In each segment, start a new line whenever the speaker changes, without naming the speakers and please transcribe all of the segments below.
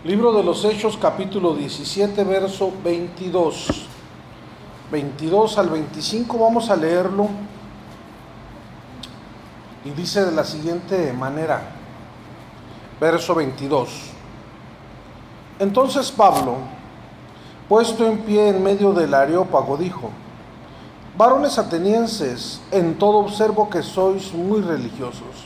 Libro de los Hechos, capítulo 17, verso 22. 22 al 25, vamos a leerlo. Y dice de la siguiente manera, verso 22. Entonces Pablo, puesto en pie en medio del Areópago, dijo: varones atenienses, en todo observo que sois muy religiosos,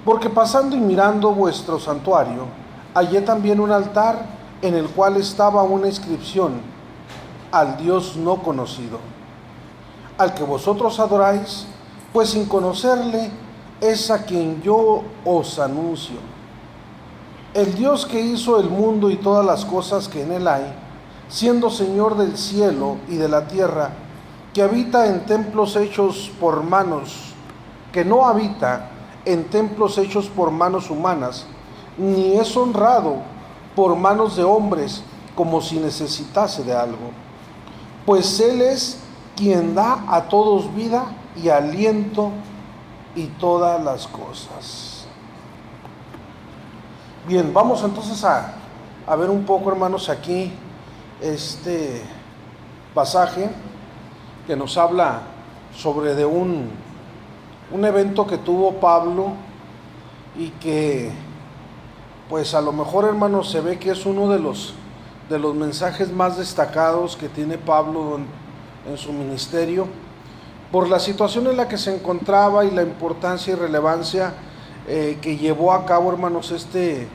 porque pasando y mirando vuestro santuario, hallé también un altar en el cual estaba una inscripción: al Dios no conocido, al que vosotros adoráis, pues sin conocerle es a quien yo os anuncio. El Dios que hizo el mundo y todas las cosas que en él hay, siendo Señor del cielo y de la tierra, que habita en templos hechos por manos, que no habita en templos hechos por manos humanas, ni es honrado por manos de hombres como si necesitase de algo, pues Él es quien da a todos vida y aliento y todas las cosas. Bien, vamos entonces a ver un poco, hermanos, aquí este pasaje que nos habla sobre de un evento que tuvo Pablo y que pues a lo mejor, hermanos, se ve que es uno de los mensajes más destacados que tiene Pablo en su ministerio, por la situación en la que se encontraba y la importancia y relevancia que llevó a cabo, hermanos, este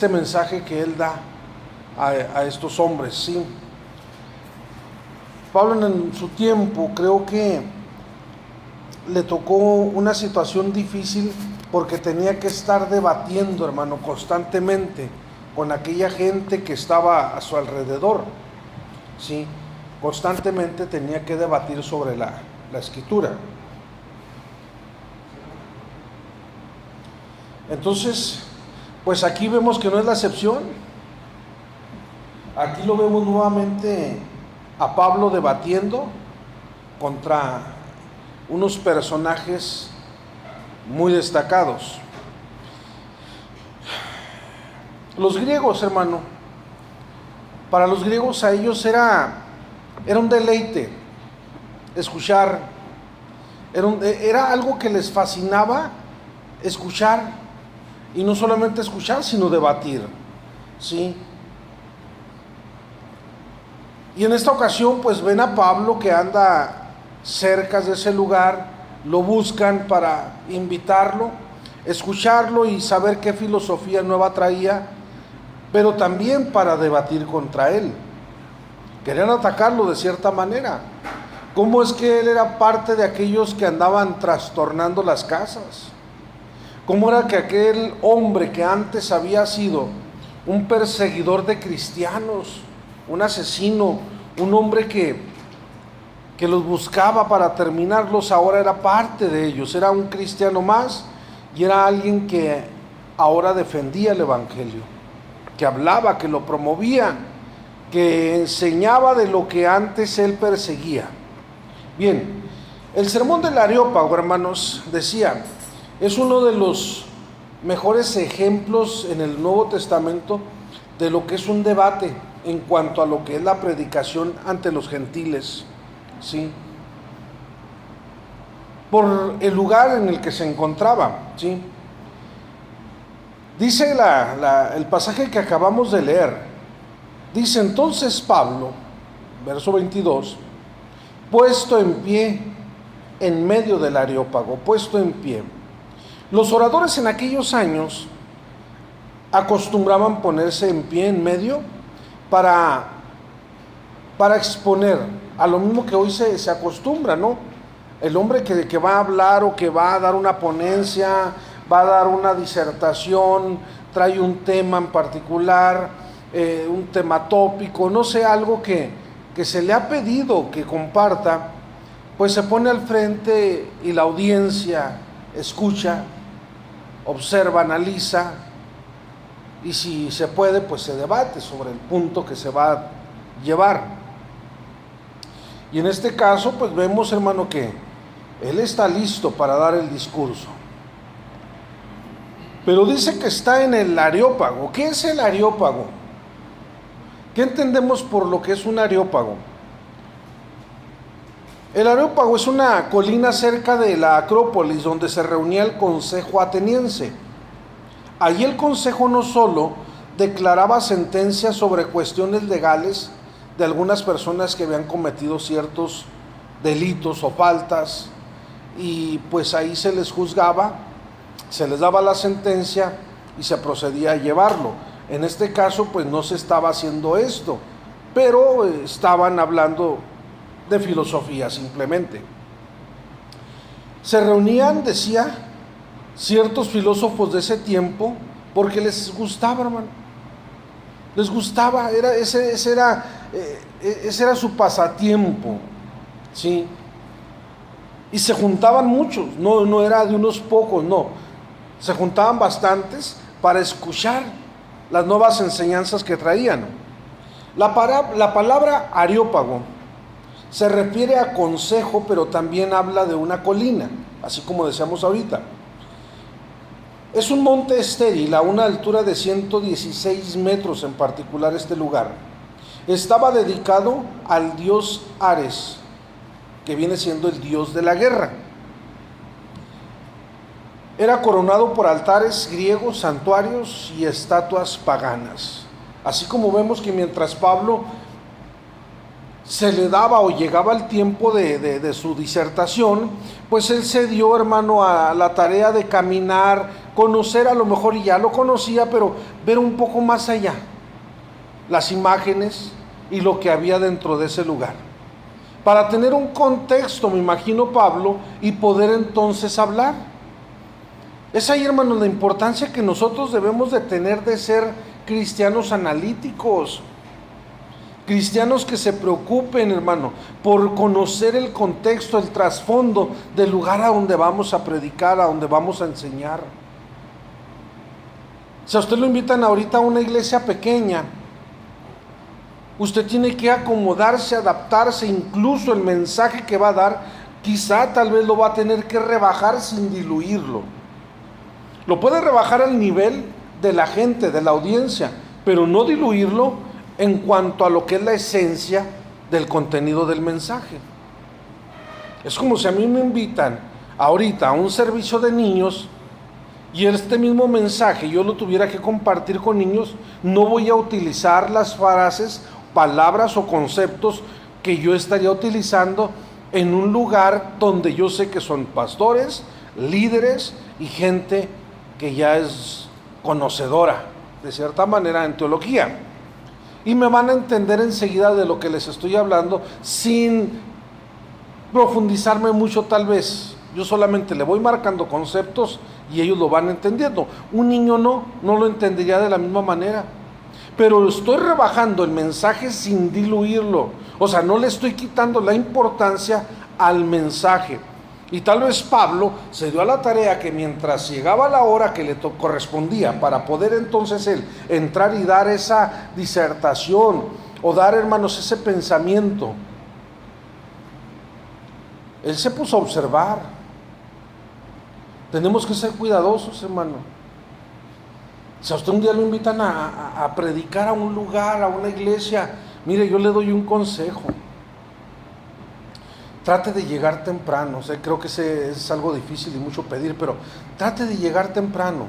mensaje que él da a estos hombres, ¿sí? Pablo en su tiempo creo que le tocó una situación difícil porque tenía que estar debatiendo, hermano, constantemente con aquella gente que estaba a su alrededor, ¿sí? Constantemente tenía que debatir sobre la escritura. Entonces, pues aquí vemos que no es la excepción. Aquí lo vemos nuevamente a Pablo debatiendo contra unos personajes muy destacados. Los griegos, hermano, para los griegos, a ellos era un deleite escuchar, era algo que les fascinaba escuchar, y no solamente escuchar, sino debatir, ¿sí? Y en esta ocasión pues ven a Pablo que anda cerca de ese lugar, lo buscan para invitarlo, escucharlo y saber qué filosofía nueva traía, pero también para debatir contra él. Querían atacarlo de cierta manera. ¿Cómo es que él era parte de aquellos que andaban trastornando las casas? ¿Cómo era que aquel hombre que antes había sido un perseguidor de cristianos, un asesino, un hombre que los buscaba para terminarlos, ahora era parte de ellos, era un cristiano más y era alguien que ahora defendía el evangelio, que hablaba, que lo promovía, que enseñaba de lo que antes él perseguía? Bien, el sermón del Areópago, hermanos, decía, es uno de los mejores ejemplos en el Nuevo Testamento de lo que es un debate en cuanto a lo que es la predicación ante los gentiles, ¿sí? Por el lugar en el que se encontraba, ¿sí? Dice el pasaje que acabamos de leer, dice: entonces Pablo, verso 22, puesto en pie en medio del Areópago, puesto en pie. Los oradores en aquellos años acostumbraban ponerse en pie en medio para exponer, a lo mismo que hoy se acostumbra, ¿no? El hombre que va a hablar o que va a dar una ponencia, va a dar una disertación, trae un tema en particular, un tema tópico, no sé, algo que se le ha pedido que comparta, pues se pone al frente y la audiencia escucha, observa, analiza, y si se puede, pues se debate sobre el punto que se va a llevar. Y en este caso, pues vemos, hermano, que él está listo para dar el discurso. pero dice que está en el Areópago. ¿Qué es el Areópago? ¿Qué entendemos por lo que es un Areópago? El Areópago es una colina cerca de la Acrópolis donde se reunía el Consejo Ateniense. Allí el Consejo no solo declaraba sentencias sobre cuestiones legales de algunas personas que habían cometido ciertos delitos o faltas, y pues ahí se les juzgaba, se les daba la sentencia y se procedía a llevarlo. En este caso pues no se estaba haciendo esto, pero estaban hablando de filosofía simplemente. Se reunían, decía, ciertos filósofos de ese tiempo porque les gustaba, hermano. Les gustaba, ese era su pasatiempo, ¿sí? Y se juntaban muchos, no era de unos pocos, no. Se juntaban bastantes para escuchar las nuevas enseñanzas que traían. La palabra Areópago se refiere a consejo, pero también habla de una colina, así como decíamos ahorita. Es un monte estéril a una altura de 116 metros en particular este lugar. Estaba dedicado al dios Ares, que viene siendo el dios de la guerra. Era coronado por altares griegos, santuarios y estatuas paganas. Así como vemos que mientras Pablo se le daba o llegaba el tiempo de su disertación, pues él se dio, hermano, a la tarea de caminar, conocer, a lo mejor ya lo conocía, pero ver un poco más allá las imágenes y lo que había dentro de ese lugar, para tener un contexto, me imagino Pablo, y poder entonces hablar. Es ahí, hermanos, la importancia que nosotros debemos de tener de ser cristianos analíticos, cristianos que se preocupen, hermano, por conocer el contexto, el trasfondo del lugar a donde vamos a predicar, a donde vamos a enseñar. Si a usted lo invitan ahorita a una iglesia pequeña, usted tiene que acomodarse, adaptarse, incluso el mensaje que va a dar, quizá tal vez lo va a tener que rebajar sin diluirlo. Lo puede rebajar al nivel de la gente, de la audiencia, pero no diluirlo en cuanto a lo que es la esencia del contenido del mensaje. Es como si a mí me invitan ahorita a un servicio de niños y este mismo mensaje yo lo tuviera que compartir con niños. No voy a utilizar las frases, palabras o conceptos que yo estaría utilizando en un lugar donde yo sé que son pastores, líderes y gente que ya es conocedora de cierta manera en teología, y me van a entender enseguida de lo que les estoy hablando sin profundizarme mucho tal vez. Yo solamente le voy marcando conceptos y ellos lo van entendiendo. Un niño no lo entendería de la misma manera, pero estoy rebajando el mensaje sin diluirlo, o sea, no le estoy quitando la importancia al mensaje. Y tal vez Pablo se dio a la tarea que mientras llegaba la hora que le correspondía para poder entonces él entrar y dar esa disertación o dar, hermanos, ese pensamiento, él se puso a observar. Tenemos que ser cuidadosos, hermano. Si a usted un día lo invitan a predicar a un lugar, a una iglesia, mire, yo le doy un consejo. Trate de llegar temprano. Creo que es algo difícil y mucho pedir, pero trate de llegar temprano.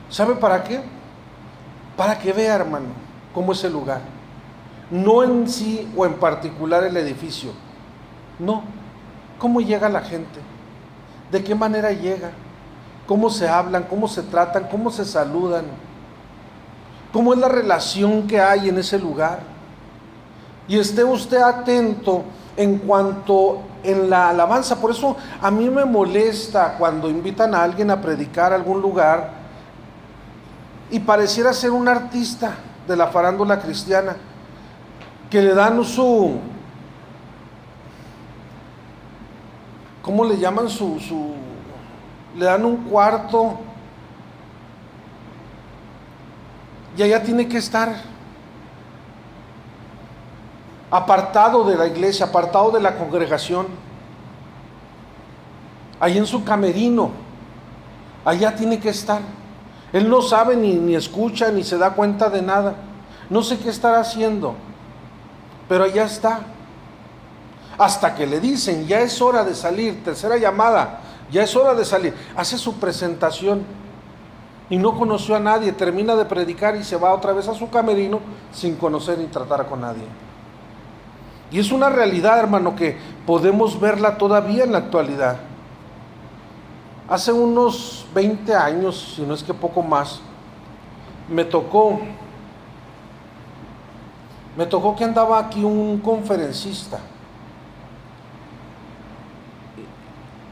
¿Sabe para qué? Para que vea, hermano, cómo es el lugar. No en sí o en particular el edificio. No. ¿Cómo llega la gente? ¿De qué manera llega? ¿Cómo se hablan? ¿Cómo se tratan? ¿Cómo se saludan? ¿Cómo es la relación que hay en ese lugar? Y esté usted atento en cuanto en la alabanza. Por eso a mí me molesta cuando invitan a alguien a predicar a algún lugar y pareciera ser un artista de la farándula cristiana, que le dan ¿cómo le llaman? Le dan un cuarto y allá tiene que estar apartado de la iglesia, apartado de la congregación, ahí en su camerino, allá tiene que estar. Él no sabe ni escucha, ni se da cuenta de nada. No sé qué estará haciendo, pero allá está. Hasta que le dicen, ya es hora de salir, tercera llamada, ya es hora de salir. Hace su presentación y no conoció a nadie, termina de predicar y se va otra vez a su camerino sin conocer ni tratar con nadie. Y es una realidad, hermano, que podemos verla todavía en la actualidad. Hace unos 20 años, si no es que poco más, me tocó que andaba aquí un conferencista.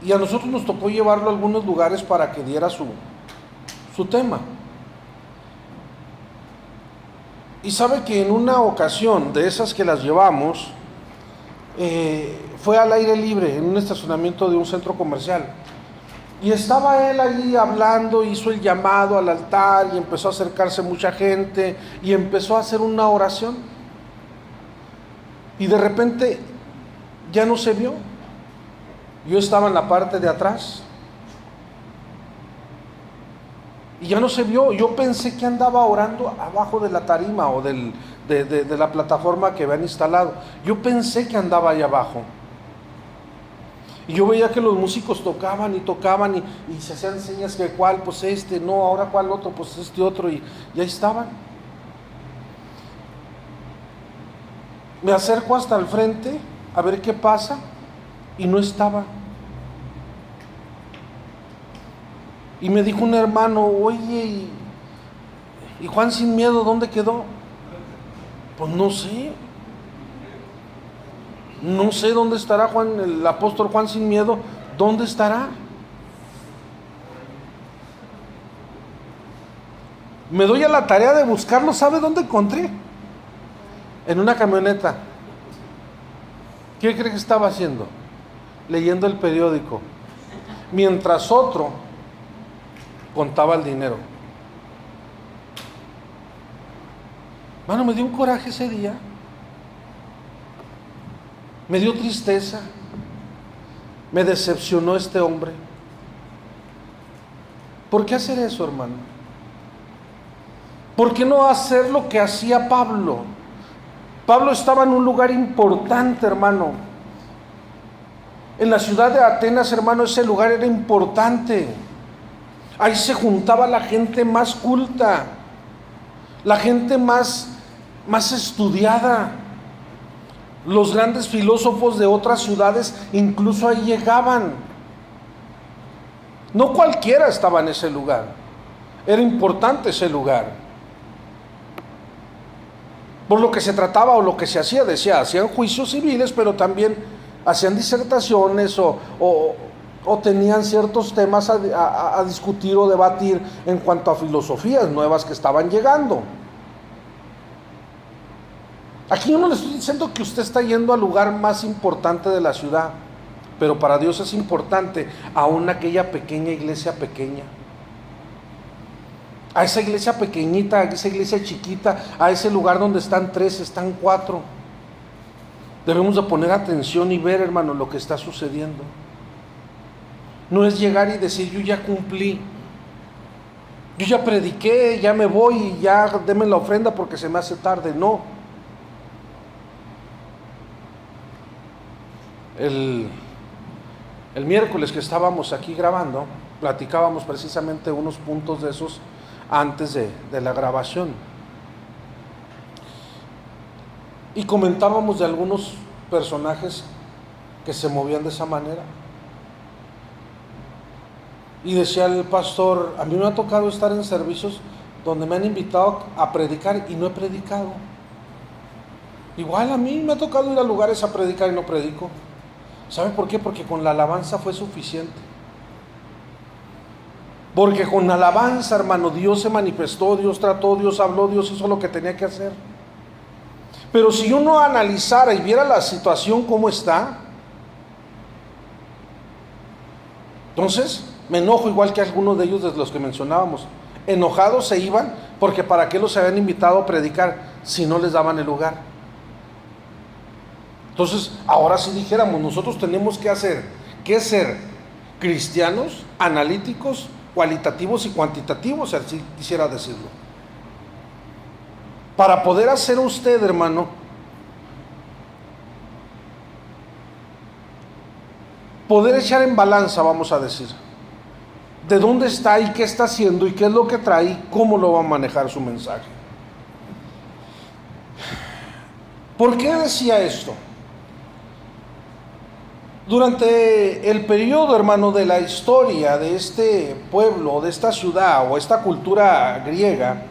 Y a nosotros nos tocó llevarlo a algunos lugares para que diera su tema. Y sabe que en una ocasión de esas que las llevamos, fue al aire libre, en un estacionamiento de un centro comercial. Y estaba él allí hablando, hizo el llamado al altar y empezó a acercarse mucha gente y empezó a hacer una oración. Y de repente ya no se vio. Yo estaba en la parte de atrás y ya no se vio. Yo pensé que andaba orando abajo de la tarima o de la plataforma que habían instalado. Yo pensé que andaba ahí abajo. Y yo veía que los músicos tocaban y se hacían señas que cuál, pues este, no, ahora cuál otro, pues este otro, y ahí estaban. Me acerco hasta el frente a ver qué pasa y no estaba. Y me dijo un hermano, oye, ¿y Juan sin miedo dónde quedó? Pues no sé. No sé dónde estará Juan, el apóstol Juan sin miedo, ¿dónde estará? Me doy a la tarea de buscarlo, ¿sabe dónde encontré? En una camioneta. ¿Qué cree que estaba haciendo? Leyendo el periódico. Mientras otro contaba el dinero. Mano, me dio un coraje ese día. Me dio tristeza, me decepcionó este hombre. ¿Por qué hacer eso, hermano? ¿Por qué no hacer lo que hacía Pablo? Pablo estaba en un lugar importante, hermano. En la ciudad de Atenas, hermano, ese lugar era importante. Ahí se juntaba la gente más culta, la gente más estudiada. Los grandes filósofos de otras ciudades incluso ahí llegaban. No cualquiera estaba en ese lugar. Era importante ese lugar. Por lo que se trataba o lo que se hacía, hacían juicios civiles, pero también hacían disertaciones o tenían ciertos temas a discutir o debatir en cuanto a filosofías nuevas que estaban llegando. Aquí yo no le estoy diciendo que usted está yendo al lugar más importante de la ciudad, pero para Dios es importante aún aquella pequeña iglesia pequeña. A esa iglesia pequeñita, a esa iglesia chiquita, a ese lugar donde están 3, están 4. Debemos de poner atención y ver, hermano, lo que está sucediendo. No es llegar y decir, yo ya cumplí, yo ya prediqué, ya me voy y ya denme la ofrenda porque se me hace tarde. No. El miércoles que estábamos aquí grabando, platicábamos precisamente unos puntos de esos antes de la grabación. Y comentábamos de algunos personajes que se movían de esa manera. Y decía el pastor, a mí me ha tocado estar en servicios donde me han invitado a predicar y no he predicado. Igual a mí me ha tocado ir a lugares a predicar y no predico. ¿Sabe por qué? Porque con la alabanza fue suficiente. Porque con la alabanza, hermano, Dios se manifestó, Dios trató, Dios habló, Dios hizo lo que tenía que hacer. Pero si uno analizara y viera la situación como está, entonces me enojo igual que algunos de ellos de los que mencionábamos. Enojados se iban porque ¿para qué los habían invitado a predicar si no les daban el lugar? Entonces, ahora sí dijéramos, nosotros tenemos que hacer, ¿qué ser? Cristianos, analíticos, cualitativos y cuantitativos, así quisiera decirlo. Para poder hacer usted, hermano, poder echar en balanza, vamos a decir, de dónde está y qué está haciendo y qué es lo que trae y cómo lo va a manejar su mensaje. ¿Por qué decía esto? Durante el periodo, hermano, de la historia de este pueblo, de esta ciudad o esta cultura griega,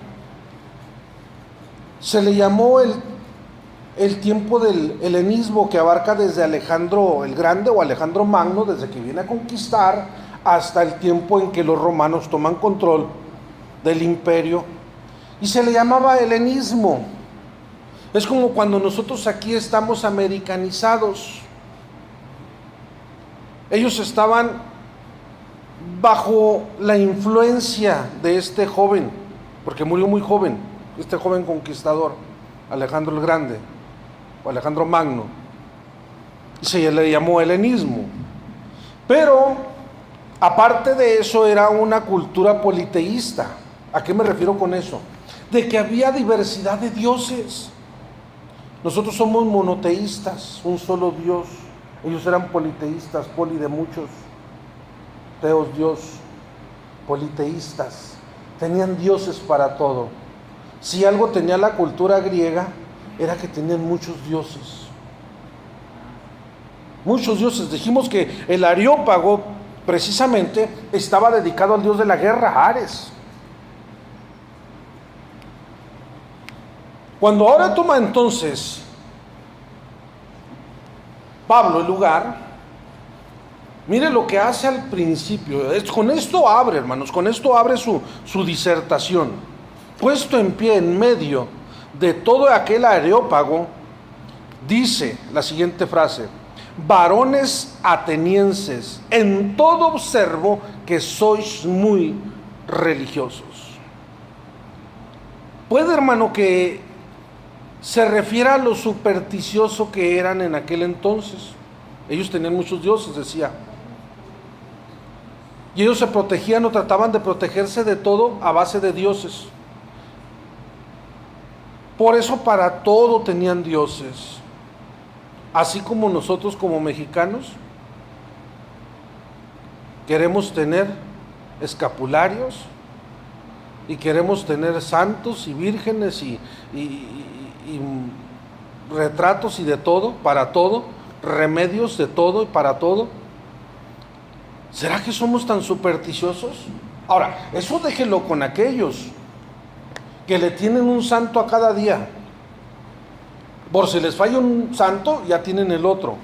se le llamó el tiempo del helenismo, que abarca desde Alejandro el Grande o Alejandro Magno, desde que viene a conquistar, hasta el tiempo en que los romanos toman control del imperio, y se le llamaba helenismo. Es como cuando nosotros aquí estamos americanizados. Ellos estaban bajo la influencia de este joven, porque murió muy joven, este joven conquistador, Alejandro el Grande, o Alejandro Magno, y se le llamó helenismo. Pero, aparte de eso, era una cultura politeísta. ¿A qué me refiero con eso? De que había diversidad de dioses. Nosotros somos monoteístas, un solo Dios. Ellos eran politeístas, poli de muchos, teos Dios, politeístas. Tenían dioses para todo. Si algo tenía la cultura griega, era que tenían muchos dioses. Muchos dioses. Dijimos que el Areópago, precisamente, estaba dedicado al dios de la guerra, Ares. Cuando ahora toma entonces Pablo el lugar, mire lo que hace al principio. Con esto abre, hermanos, con esto abre su disertación. Puesto en pie en medio de todo aquel Areópago, dice la siguiente frase: varones atenienses, en todo observo que sois muy religiosos. Puede, hermano, que se refiere a lo supersticioso que eran en aquel entonces. Ellos tenían muchos dioses, decía, y ellos se protegían o trataban de protegerse de todo a base de dioses. Por eso para todo tenían dioses. Así como nosotros como mexicanos queremos tener escapularios y queremos tener santos y vírgenes y retratos y de todo, para todo, remedios de todo y para todo. ¿Será que somos tan supersticiosos? Ahora, eso déjelo con aquellos que le tienen un santo a cada día. Por si les falla un santo, ya tienen el otro.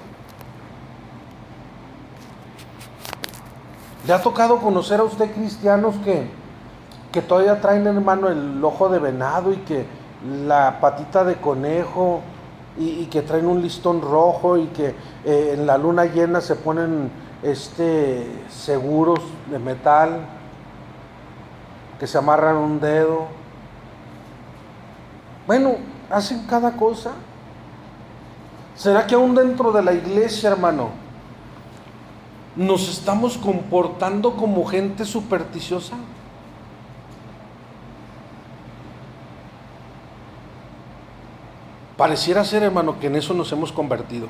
¿Le ha tocado conocer a usted cristianos que todavía traen, hermano, el ojo de venado y que la patita de conejo y que traen un listón rojo y que en la luna llena se ponen seguros de metal que se amarran un dedo? Bueno, hacen cada cosa. ¿Será que aún dentro de la iglesia, hermano, nos estamos comportando como gente supersticiosa? Pareciera ser, hermano, que en eso nos hemos convertido.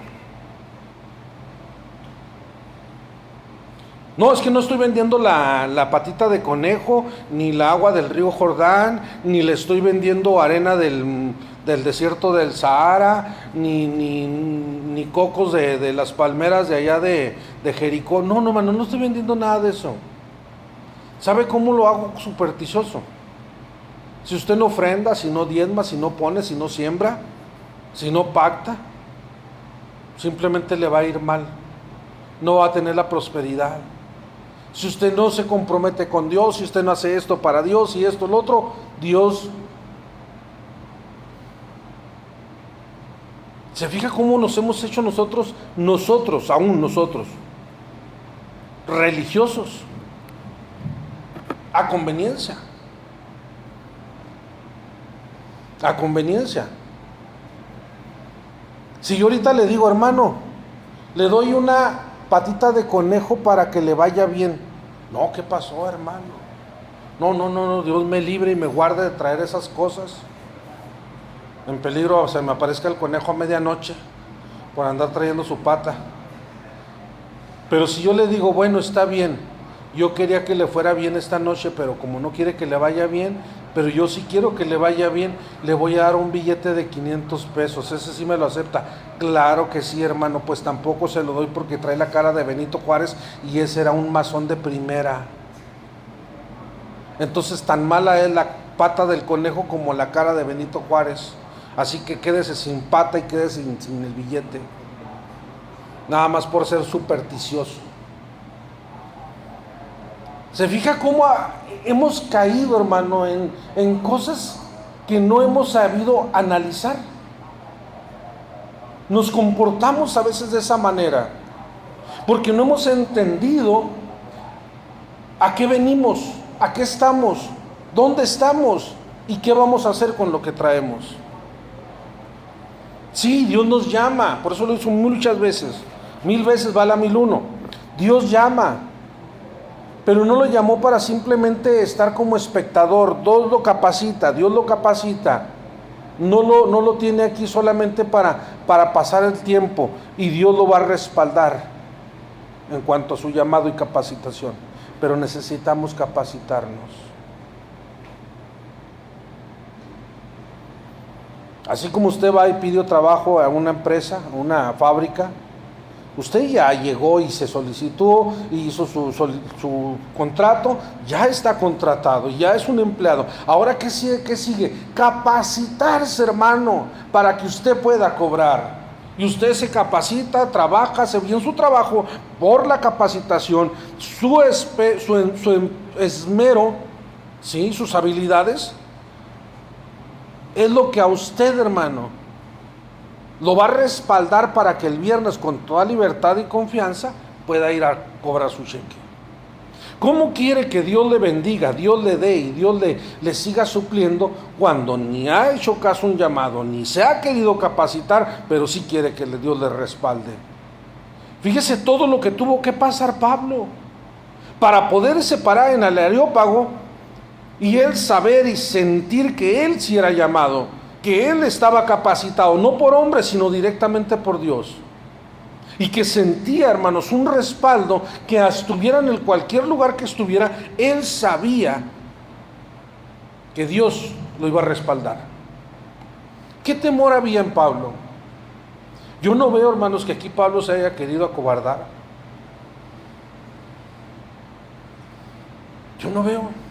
No, es que no estoy vendiendo la patita de conejo, ni la agua del río Jordán, ni le estoy vendiendo arena del desierto del Sahara, ni cocos de las palmeras de allá de Jericó. No, hermano, no estoy vendiendo nada de eso. ¿Sabe cómo lo hago supersticioso? Si usted no ofrenda, si no diezma, si no pone, si no siembra, si no pacta, simplemente le va a ir mal. No va a tener la prosperidad. Si usted no se compromete con Dios, si usted no hace esto para Dios y esto, lo otro, Dios... ¿Se fija cómo nos hemos hecho nosotros, religiosos? A conveniencia. A conveniencia. Si yo ahorita le digo, hermano, le doy una patita de conejo para que le vaya bien, No, ¿qué pasó, hermano? No, Dios me libre y me guarde de traer esas cosas. En peligro se me aparezca el conejo a medianoche por andar trayendo su pata. Pero si yo le digo, bueno, está bien, yo quería que le fuera bien esta noche, pero como no quiere que le vaya bien, pero yo sí quiero que le vaya bien, le voy a dar un billete de 500 pesos, ese sí me lo acepta. Claro que sí, hermano, pues tampoco se lo doy porque trae la cara de Benito Juárez y ese era un masón de primera. Entonces tan mala es la pata del conejo como la cara de Benito Juárez. Así que quédese sin pata y quédese sin el billete. Nada más por ser supersticioso. ¿Se fija cómo hemos caído, hermano, en cosas que no hemos sabido analizar? Nos comportamos a veces de esa manera, porque no hemos entendido a qué venimos, a qué estamos, dónde estamos y qué vamos a hacer con lo que traemos. Sí, Dios nos llama, por eso lo hizo muchas veces, 1000 veces vale a 1001. Dios llama, pero no lo llamó para simplemente estar como espectador. Dios lo capacita, Dios lo capacita. No lo tiene aquí solamente para pasar el tiempo, y Dios lo va a respaldar en cuanto a su llamado y capacitación. Pero necesitamos capacitarnos. Así como usted va y pide trabajo a una empresa, a una fábrica, usted ya llegó y se solicitó y hizo su contrato, ya está contratado, ya es un empleado. Ahora, ¿qué sigue? Capacitarse, hermano, para que usted pueda cobrar. Y usted se capacita, trabaja, hace bien su trabajo por la capacitación, su esmero, ¿sí? Sus habilidades. Es lo que a usted, hermano, lo va a respaldar para que el viernes con toda libertad y confianza pueda ir a cobrar su cheque. ¿Cómo quiere que Dios le bendiga, Dios le dé y Dios le siga supliendo cuando ni ha hecho caso a un llamado, ni se ha querido capacitar, pero sí quiere que Dios le respalde? Fíjese todo lo que tuvo que pasar Pablo para poder separar en el Areópago y él saber y sentir que él sí era llamado, que él estaba capacitado, no por hombres, sino directamente por Dios. Y que sentía, hermanos, un respaldo, que estuviera en cualquier lugar que estuviera, él sabía que Dios lo iba a respaldar. ¿Qué temor había en Pablo? Yo no veo, hermanos, que aquí Pablo se haya querido acobardar. Yo no veo.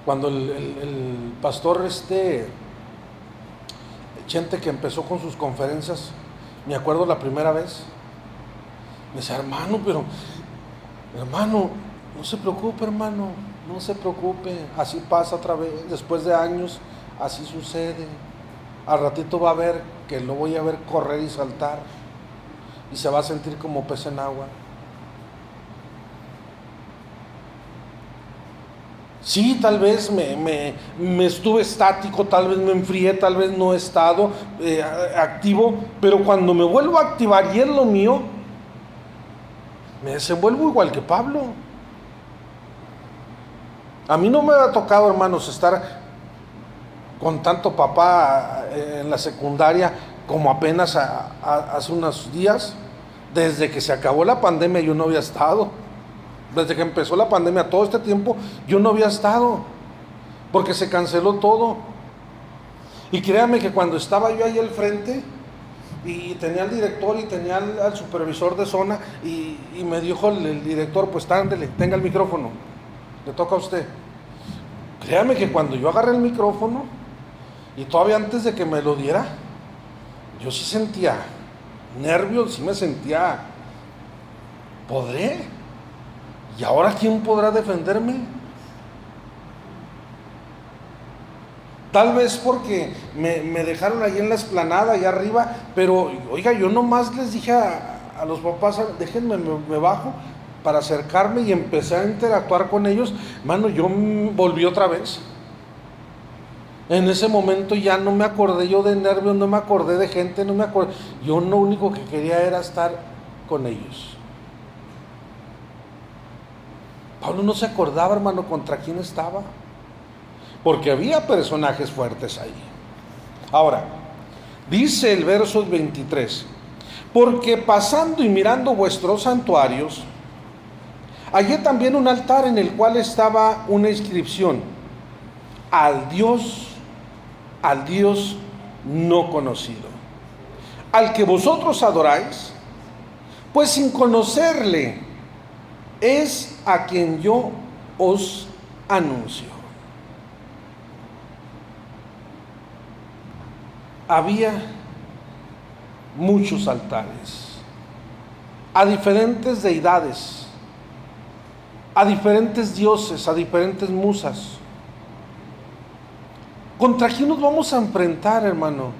Cuando el pastor Chente, que empezó con sus conferencias, me acuerdo la primera vez, me decía, hermano, no se preocupe, hermano, no se preocupe, así pasa otra vez, después de años, así sucede. Al ratito va a ver que lo voy a ver correr y saltar, y se va a sentir como pez en agua. Sí, tal vez me estuve estático, tal vez me enfrié, tal vez no he estado activo, pero cuando me vuelvo a activar y es lo mío, me desenvuelvo igual que Pablo. A mí no me ha tocado, hermanos, estar con tanto papá en la secundaria como apenas hace unos días. Desde que se acabó la pandemia yo no había estado. Desde que empezó la pandemia, todo este tiempo, yo no había estado, porque se canceló todo. Y créanme que cuando estaba yo ahí al frente, y tenía al director y tenía al supervisor de zona, y me dijo el director, pues ándele, tenga el micrófono, le toca a usted. Créanme que cuando yo agarré el micrófono, y todavía antes de que me lo diera, yo sí sentía nervios, sí me sentía, ¿podré? ¿Y ahora quién podrá defenderme? Tal vez porque me dejaron ahí en la explanada, allá arriba, pero oiga, yo nomás les dije a los papás, déjenme, me bajo para acercarme, y empecé a interactuar con ellos. Mano, yo volví otra vez. En ese momento ya no me acordé yo de nervios, no me acordé de gente, no me acordé. Yo lo único que quería era estar con ellos. Pablo no se acordaba, hermano, contra quién estaba, porque había personajes fuertes ahí. Ahora, dice el verso 23, porque pasando y mirando vuestros santuarios, hallé también un altar en el cual estaba una inscripción: al Dios no conocido, al que vosotros adoráis, pues sin conocerle es a quien yo os anuncio. Había muchos altares a diferentes deidades, a diferentes dioses, a diferentes musas. ¿Contra quién nos vamos a enfrentar, hermano?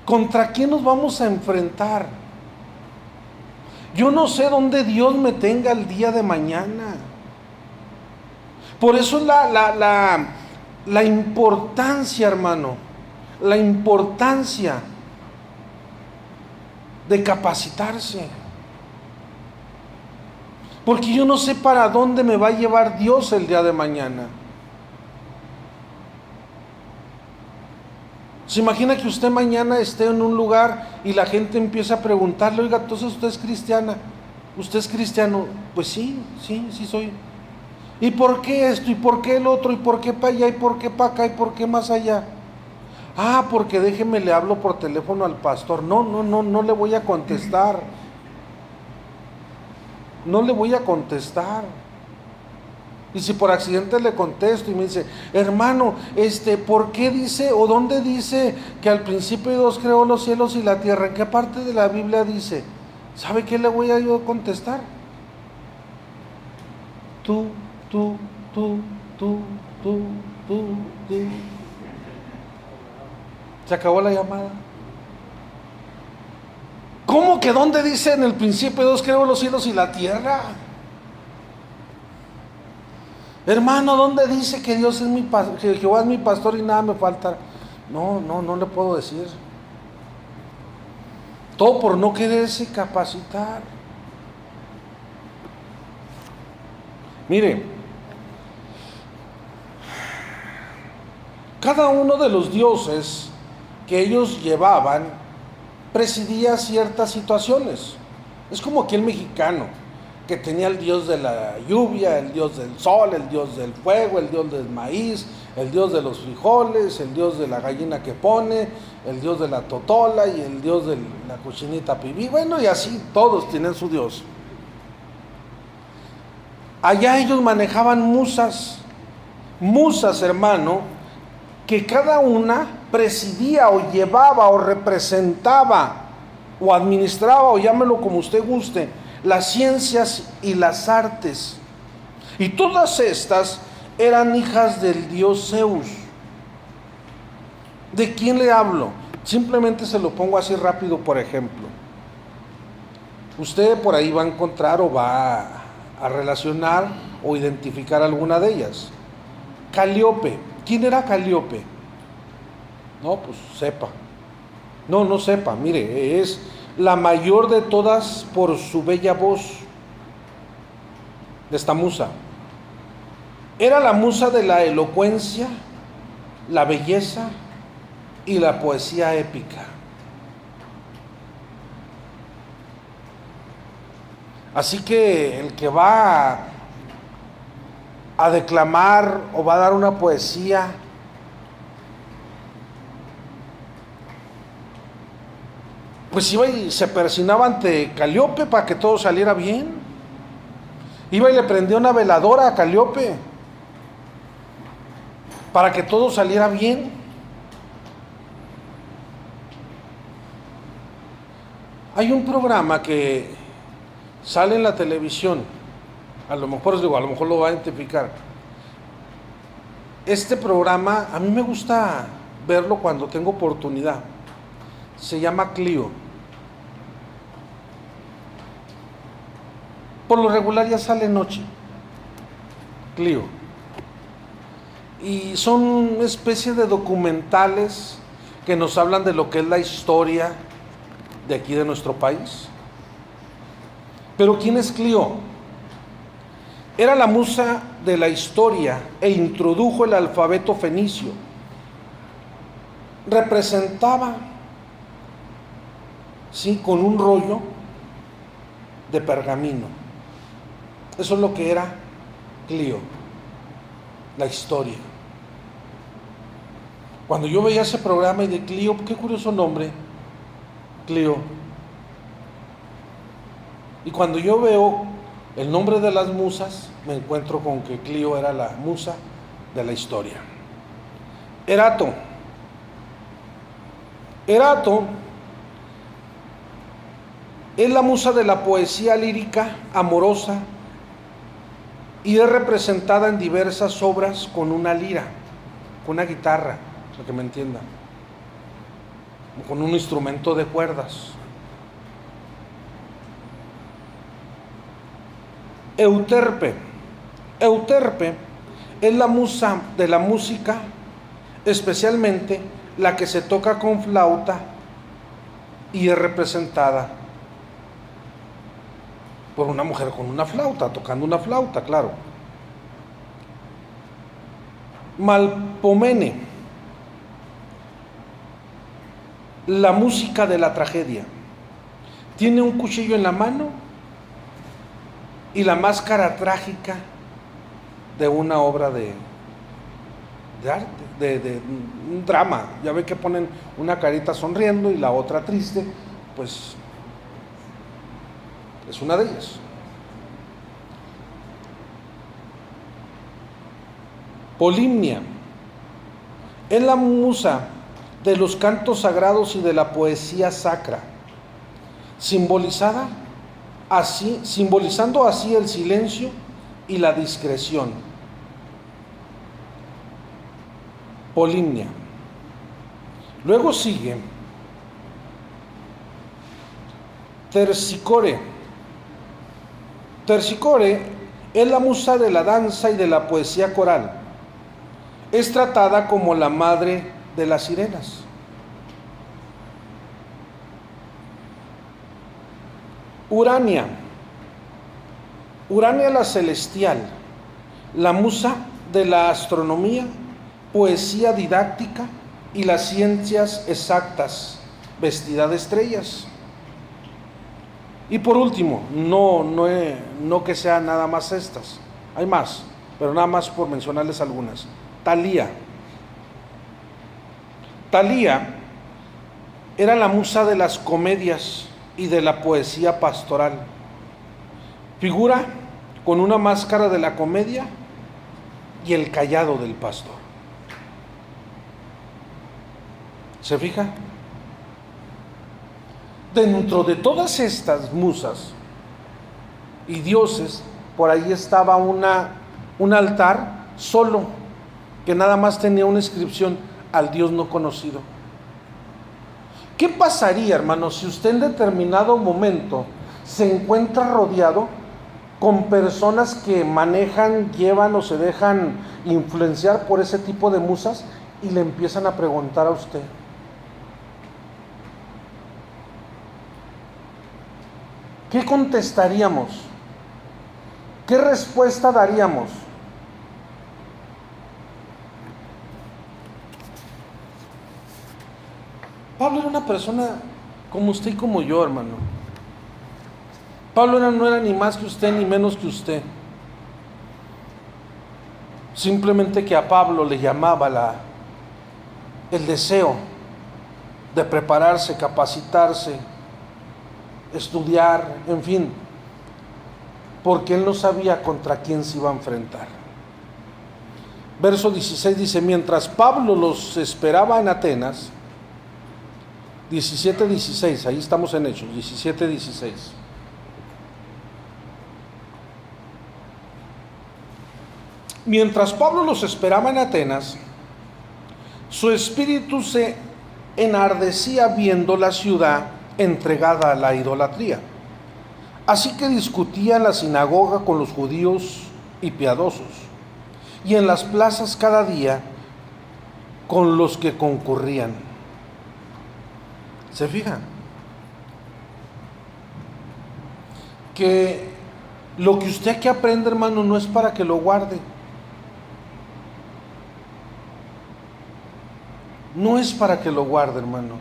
¿Contra quién nos vamos a enfrentar? Yo no sé dónde Dios me tenga el día de mañana. Por eso es la importancia, hermano, la importancia de capacitarse. Porque yo no sé para dónde me va a llevar Dios el día de mañana. ¿Se imagina que usted mañana esté en un lugar y la gente empieza a preguntarle: oiga, entonces usted es cristiana, usted es cristiano? Pues sí soy. ¿Y por qué esto? ¿Y por qué el otro? ¿Y por qué para allá? ¿Y por qué para acá? ¿Y por qué más allá? Ah, porque déjeme le hablo por teléfono al pastor. No le voy a contestar. No le voy a contestar. Y si por accidente le contesto y me dice: hermano, ¿por qué dice o dónde dice que al principio Dios creó los cielos y la tierra? ¿En qué parte de la Biblia dice? ¿Sabe qué le voy a yo contestar? Tú. Se acabó la llamada. ¿Cómo que dónde dice en el principio Dios creó los cielos y la tierra? Hermano, ¿dónde dice que Dios es que Jehová es mi pastor y nada me falta? No le puedo decir. Todo por no quererse capacitar. Mire, cada uno de los dioses que ellos llevaban presidía ciertas situaciones. Es como aquí el mexicano, que tenía el dios de la lluvia, el dios del sol, el dios del fuego, el dios del maíz, el dios de los frijoles, el dios de la gallina que pone, el dios de la totola y el dios de la cochinita pibí. Bueno, y así todos tienen su dios. Allá ellos manejaban musas, hermano, que cada una presidía o llevaba o representaba o administraba, o llámelo como usted guste, las ciencias y las artes. Y todas estas eran hijas del dios Zeus. ¿De quién le hablo? Simplemente se lo pongo así rápido, por ejemplo. Usted por ahí va a encontrar o va a relacionar o identificar alguna de ellas. Calíope. ¿Quién era Calíope? No, pues sepa. No sepa, mire, es la mayor de todas por su bella voz, de esta musa. Era la musa de la elocuencia, la belleza y la poesía épica. Así que el que va a declamar o va a dar una poesía, pues iba y se persinaba ante Calíope para que todo saliera bien. Iba y le prendía una veladora a Calíope para que todo saliera bien. Hay un programa que sale en la televisión, a lo mejor lo va a identificar. Este programa a mí me gusta verlo cuando tengo oportunidad. Se llama Clio. Por lo regular ya sale noche. Clio. y son una especie de documentales que nos hablan de lo que es la historia de aquí de nuestro país. Pero ¿quién es Clio? Era la musa de la historia e introdujo el alfabeto fenicio. Representaba, sí, con un rollo de pergamino. Eso es lo que era Clio, la historia. Cuando yo veía ese programa y de Clio, qué curioso nombre, Clio. Y cuando yo veo el nombre de las musas, me encuentro con que Clio era la musa de la historia. Erato es la musa de la poesía lírica amorosa y es representada en diversas obras con una lira, con una guitarra, para que me entiendan, con un instrumento de cuerdas. Euterpe es la musa de la música, especialmente la que se toca con flauta y es representada por una mujer con una flauta, tocando una flauta, claro. Malpomene, la música de la tragedia. Tiene un cuchillo en la mano y la máscara trágica de una obra de arte, de un drama. Ya ve que ponen una carita sonriendo y la otra triste, pues es una de ellas. Polimnia es la musa de los cantos sagrados y de la poesía sacra, simbolizando así el silencio y la discreción. Polimnia. Luego sigue Tersicore. Tersicore es la musa de la danza y de la poesía coral. Es tratada como la madre de las sirenas. Urania la celestial, la musa de la astronomía, poesía didáctica y las ciencias exactas, vestida de estrellas. Y por último, no que sean nada más estas, hay más, pero nada más por mencionarles algunas. Talía era la musa de las comedias y de la poesía pastoral. Figura con una máscara de la comedia y el cayado del pastor. ¿Se fija? Dentro de todas estas musas y dioses, por ahí estaba un altar solo, que nada más tenía una inscripción: al Dios no conocido. ¿Qué pasaría, hermanos, si usted en determinado momento se encuentra rodeado con personas que manejan, llevan o se dejan influenciar por ese tipo de musas y le empiezan a preguntar a usted? ¿Qué contestaríamos? ¿Qué respuesta daríamos? Pablo era una persona como usted y como yo, hermano. Pablo no era ni más que usted ni menos que usted. Simplemente que a Pablo le llamaba el deseo de prepararse, capacitarse, estudiar, en fin, porque él no sabía contra quién se iba a enfrentar. Verso 16 dice: mientras Pablo los esperaba en Atenas, 17:16, ahí estamos en Hechos, 17:16. Mientras Pablo los esperaba en Atenas, su espíritu se enardecía viendo la ciudad entregada a la idolatría. Así que discutía en la sinagoga con los judíos y piadosos: y en las plazas cada día con los que concurrían. ¿Se fijan? Que lo que usted aquí aprende, hermano, no es para que lo guarde. No es para que lo guarde, hermano.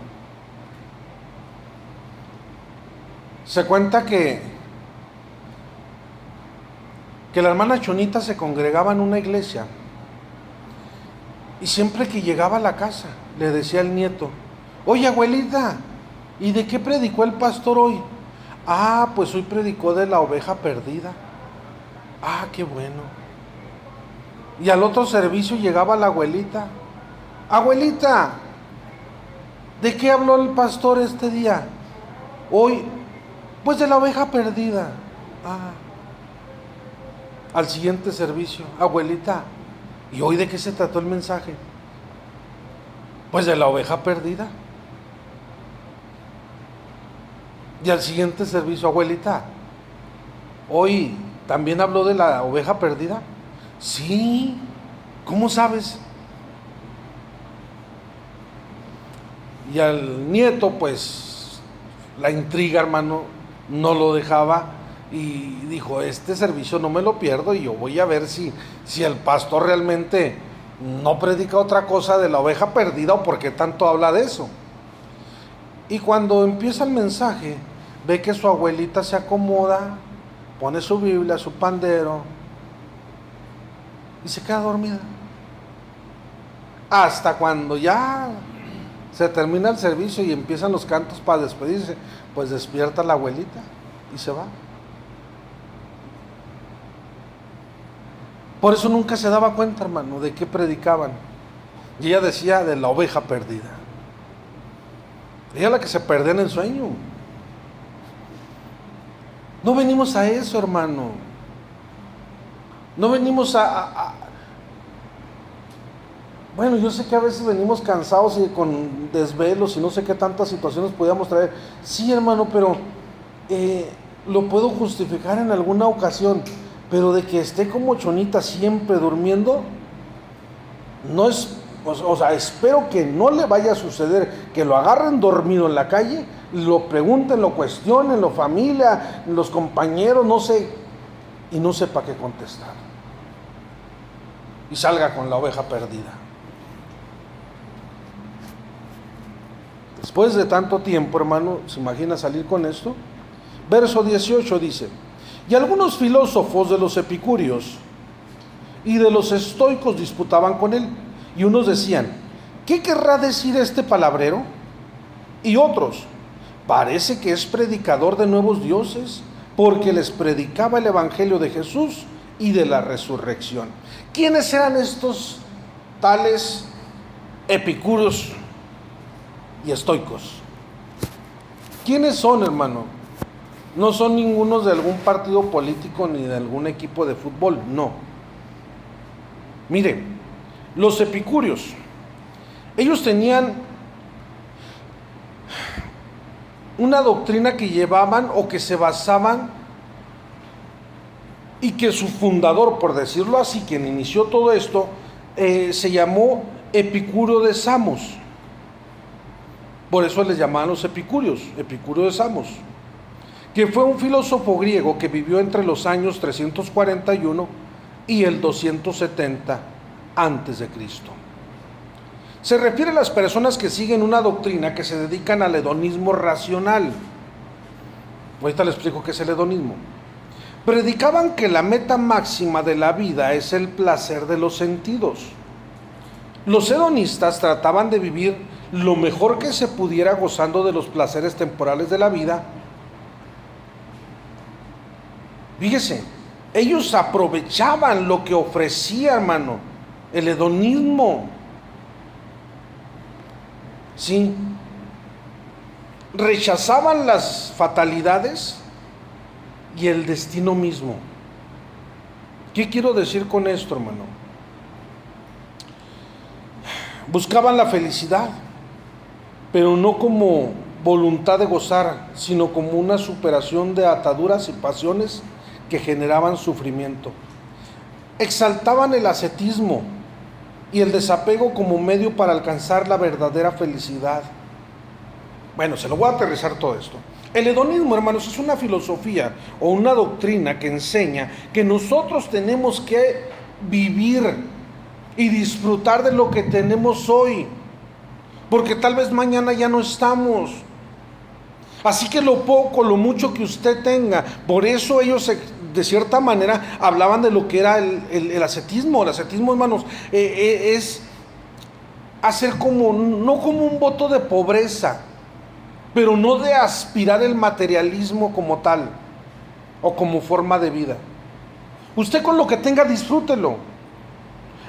Se cuenta que la hermana Chonita se congregaba en una iglesia y siempre que llegaba a la casa le decía al nieto: oye, abuelita, ¿y de qué predicó el pastor hoy? Ah, pues hoy predicó de la oveja perdida. Ah, qué bueno. Y al otro servicio llegaba la abuelita: abuelita, ¿de qué habló el pastor este día? Hoy, pues de la oveja perdida. Ah. Al siguiente servicio: abuelita, ¿y hoy de qué se trató el mensaje? Pues de la oveja perdida. Y al siguiente servicio: abuelita, ¿hoy también habló de la oveja perdida? Sí. ¿Cómo sabes? Y al nieto, pues, la intriga, hermano, no lo dejaba y dijo: este servicio no me lo pierdo y yo voy a ver si el pastor realmente no predica otra cosa de la oveja perdida o por qué tanto habla de eso. Y cuando empieza el mensaje, ve que su abuelita se acomoda, pone su Biblia, su pandero y se queda dormida. Hasta cuando ya se termina el servicio y empiezan los cantos para despedirse, pues despierta la abuelita y se va. Por eso nunca se daba cuenta, hermano, de qué predicaban. Y ella decía de la oveja perdida. Ella es la que se perdía en el sueño. No venimos a eso, hermano. No venimos Bueno, yo sé que a veces venimos cansados y con desvelos y no sé qué tantas situaciones podíamos traer. Sí, hermano, pero lo puedo justificar en alguna ocasión. Pero de que esté como Chonita siempre durmiendo, no es, o sea, espero que no le vaya a suceder que lo agarren dormido en la calle, lo pregunten, lo cuestionen, la familia, los compañeros, no sé, y no sepa qué contestar. Y salga con la oveja perdida. Después de tanto tiempo, hermano, ¿se imagina salir con esto? Verso 18 dice: y algunos filósofos de los epicúreos y de los estoicos disputaban con él, y unos decían: ¿qué querrá decir este palabrero? Y otros: parece que es predicador de nuevos dioses, porque les predicaba el evangelio de Jesús y de la resurrección. ¿Quiénes eran estos tales epicúreos y estoicos? ¿Quiénes son, hermano? No son ningunos de algún partido político ni de algún equipo de fútbol, no. Miren, los epicúreos, ellos tenían una doctrina que llevaban o que se basaban, y que su fundador, por decirlo así, quien inició todo esto, se llamó Epicuro de Samos. Por eso les llamaban los epicúreos, Epicuro de Samos, que fue un filósofo griego que vivió entre los años 341 y el 270 antes de Cristo. Se refiere a las personas que siguen una doctrina que se dedican al hedonismo racional. Ahorita les explico qué es el hedonismo. Predicaban que la meta máxima de la vida es el placer de los sentidos. Los hedonistas trataban de vivir lo mejor que se pudiera gozando de los placeres temporales de la vida. Fíjese, ellos aprovechaban lo que ofrecía, hermano, el hedonismo. Sí. Rechazaban las fatalidades y el destino mismo. ¿Qué quiero decir con esto, hermano? Buscaban la felicidad, pero no como voluntad de gozar, sino como una superación de ataduras y pasiones que generaban sufrimiento. exaltaban el ascetismo y el desapego como medio para alcanzar la verdadera felicidad. Bueno, se lo voy a aterrizar todo esto. El hedonismo, hermanos, es una filosofía o una doctrina que enseña que nosotros tenemos que vivir y disfrutar de lo que tenemos hoy, porque tal vez mañana ya no estamos. Así que lo poco, lo mucho que usted tenga, por eso ellos de cierta manera hablaban de lo que era el ascetismo. El ascetismo, hermanos, es hacer como, no como un voto de pobreza, pero no de aspirar el materialismo como tal, o como forma de vida. Usted con lo que tenga, disfrútelo.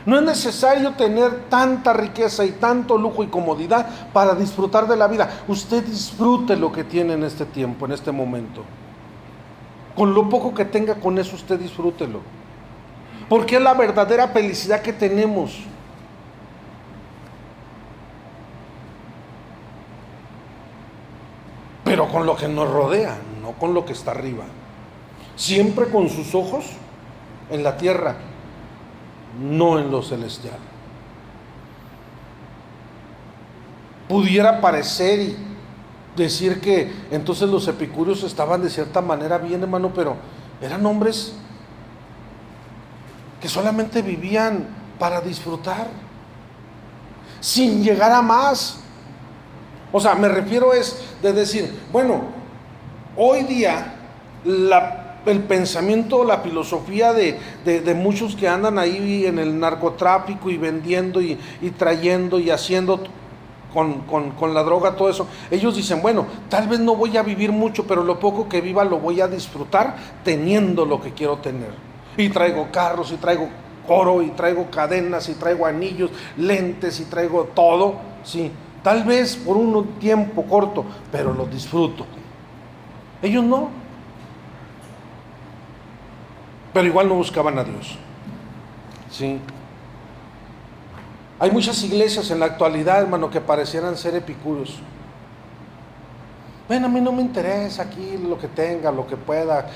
No es necesario tener tanta riqueza y tanto lujo y comodidad para disfrutar de la vida. Usted disfrute lo que tiene en este tiempo, en este momento. Con lo poco que tenga, con eso usted disfrútelo. Porque es la verdadera felicidad que tenemos. Pero con lo que nos rodea, no con lo que está arriba. Siempre con sus ojos en la tierra, no en lo celestial. Pudiera parecer y decir que entonces los epicúreos estaban de cierta manera bien, hermano, pero eran hombres que solamente vivían para disfrutar, sin llegar a más. O sea, me refiero es de decir, bueno, hoy día el pensamiento, la filosofía de muchos que andan ahí en el narcotráfico y vendiendo y trayendo y haciendo con la droga, todo eso, ellos dicen, bueno, tal vez no voy a vivir mucho, pero lo poco que viva lo voy a disfrutar teniendo lo que quiero tener. Y traigo carros, y traigo oro, y traigo cadenas, y traigo anillos, lentes, y traigo todo, sí. Tal vez por un tiempo corto, pero lo disfruto. Ellos no. Pero igual no buscaban a Dios. Sí. Hay muchas iglesias en la actualidad, hermano, que parecieran ser epicúreos. Bueno, a mí no me interesa aquí lo que tenga, lo que pueda,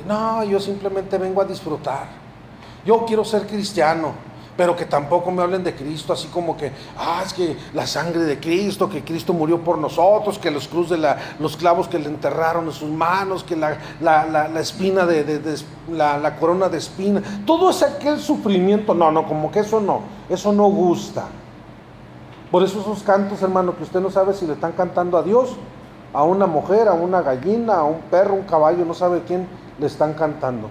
No, yo simplemente vengo a disfrutar. Yo quiero ser cristiano. Pero que tampoco me hablen de Cristo, así como que, es que la sangre de Cristo, que Cristo murió por nosotros, que los los clavos que le enterraron en sus manos, que la espina la corona de espina, todo ese aquel sufrimiento, no, como que eso no gusta. Por eso esos cantos, hermano, que usted no sabe si le están cantando a Dios, a una mujer, a una gallina, a un perro, un caballo, no sabe quién le están cantando.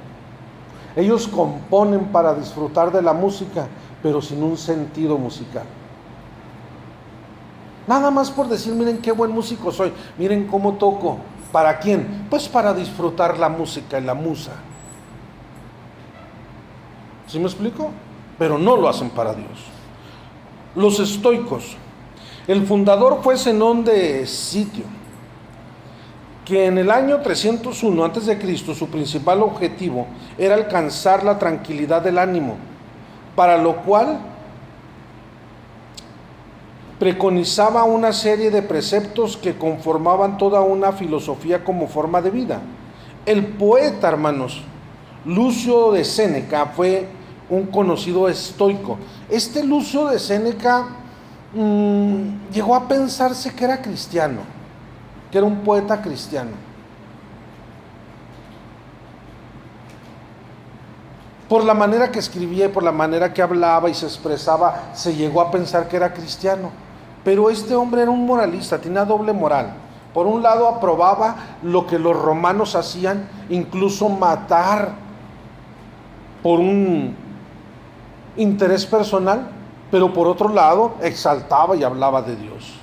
Ellos componen para disfrutar de la música, pero sin un sentido musical. Nada más por decir, miren qué buen músico soy, miren cómo toco. ¿Para quién? Pues para disfrutar la música y la musa. ¿Sí me explico? Pero no lo hacen para Dios. Los estoicos. El fundador fue Zenón de Sitio, que en el año 301 a.C. su principal objetivo era alcanzar la tranquilidad del ánimo, para lo cual preconizaba una serie de preceptos que conformaban toda una filosofía como forma de vida. El poeta, hermanos, Lucio de Séneca fue un conocido estoico. Este Lucio de Séneca llegó a pensarse que era cristiano, que era un poeta cristiano. Por la manera que escribía y por la manera que hablaba y se expresaba, se llegó a pensar que era cristiano. Pero este hombre era un moralista, tenía doble moral. Por un lado aprobaba lo que los romanos hacían, incluso matar por un interés personal, pero por otro lado exaltaba y hablaba de Dios.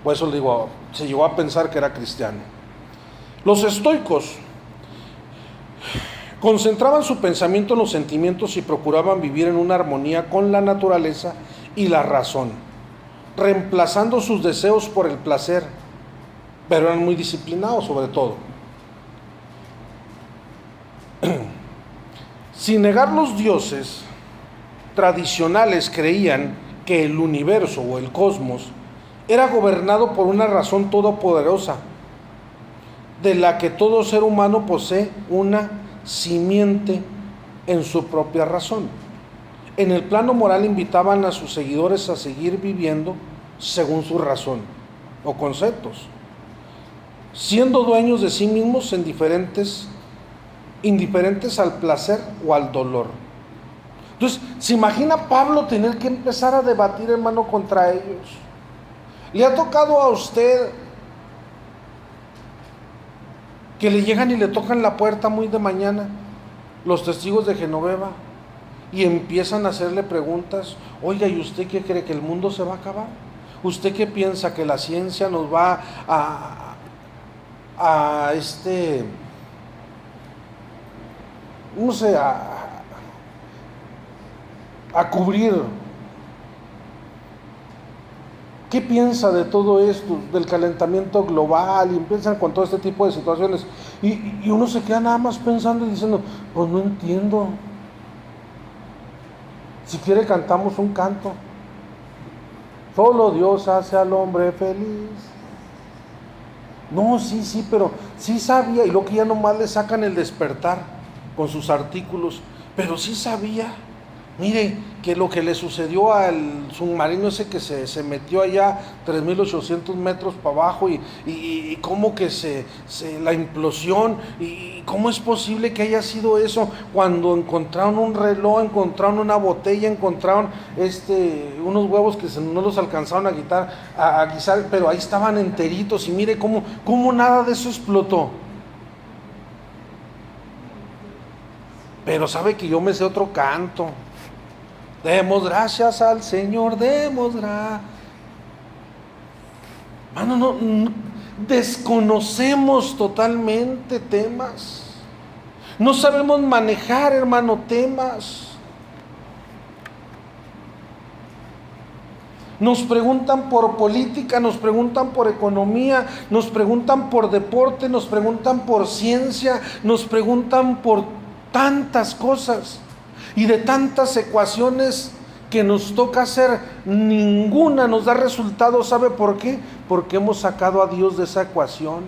Por eso le digo, se llegó a pensar que era cristiano. Los estoicos concentraban su pensamiento en los sentimientos y procuraban vivir en una armonía con la naturaleza y la razón, reemplazando sus deseos por el placer, pero eran muy disciplinados sobre todo. Sin negar, los dioses tradicionales creían que el universo o el cosmos era gobernado por una razón todopoderosa, de la que todo ser humano posee una simiente en su propia razón. En el plano moral invitaban a sus seguidores a seguir viviendo según su razón o conceptos, siendo dueños de sí mismos indiferentes al placer o al dolor. Entonces, ¿se imagina Pablo tener que empezar a debatir, hermano, contra ellos? ¿Le ha tocado a usted que le llegan y le tocan la puerta muy de mañana los testigos de Genoveva y empiezan a hacerle preguntas? Oiga, ¿y usted qué cree, que el mundo se va a acabar? ¿Usted qué piensa, que la ciencia nos va no sé, a cubrir? ¿Qué piensa de todo esto, del calentamiento global? Y empiezan con todo este tipo de situaciones. Y uno se queda nada más pensando y diciendo, pues no entiendo. Si quiere cantamos un canto. Solo Dios hace al hombre feliz. No, sí, pero sí sabía. Y luego que ya nomás le sacan el despertar con sus artículos. Pero sí sabía. Mire, que lo que le sucedió al submarino ese que se metió allá 3.800 metros para abajo y cómo que la implosión, y cómo es posible que haya sido eso, cuando encontraron un reloj, encontraron una botella, encontraron unos huevos que no los alcanzaron a guisar, pero ahí estaban enteritos, y mire cómo nada de eso explotó. Pero sabe que yo me sé otro canto. Demos gracias al Señor, demos gracias. Mano, no, desconocemos totalmente temas. No sabemos manejar, hermano, temas. Nos preguntan por política, nos preguntan por economía, nos preguntan por deporte, nos preguntan por ciencia, nos preguntan por tantas cosas. Y de tantas ecuaciones que nos toca hacer, ninguna nos da resultado. ¿Sabe por qué? Porque hemos sacado a Dios de esa ecuación.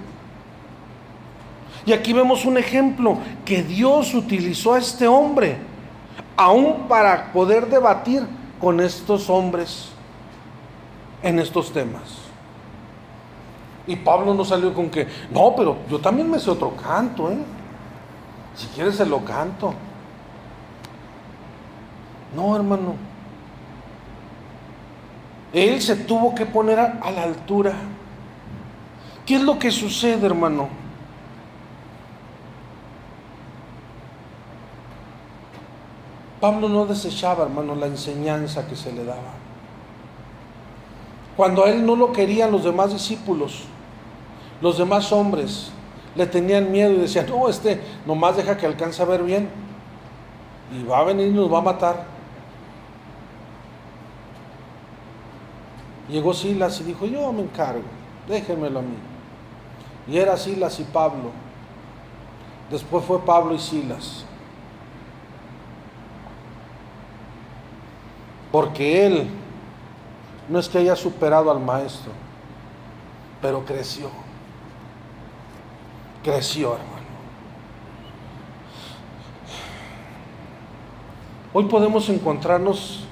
Y aquí vemos un ejemplo, que Dios utilizó a este hombre, aún para poder debatir con estos hombres en estos temas. Y Pablo no salió con que, no, pero yo también me sé otro canto, si quieres se lo canto. No, hermano. Él se tuvo que poner a la altura. ¿Qué es lo que sucede, hermano? Pablo no desechaba, hermano, la enseñanza que se le daba. Cuando a él no lo querían los demás discípulos, los demás hombres le tenían miedo y decían, no, nomás deja que alcance a ver bien y va a venir y nos va a matar. Llegó Silas y dijo, yo me encargo, déjenmelo a mí. Y era Silas y Pablo. Después fue Pablo y Silas. Porque él no es que haya superado al maestro, pero creció. Creció, hermano. Hoy podemos encontrarnos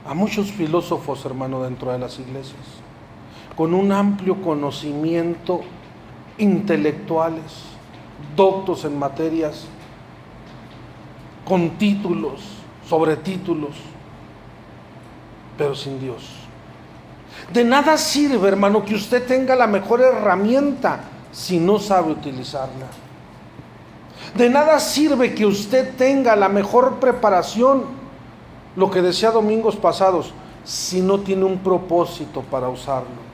a muchos filósofos, hermano, dentro de las iglesias, con un amplio conocimiento, intelectuales, doctos en materias, con títulos, sobre títulos, pero sin Dios. De nada sirve, hermano, que usted tenga la mejor herramienta si no sabe utilizarla. De nada sirve que usted tenga la mejor preparación, lo que decía domingos pasados, si no tiene un propósito para usarlo.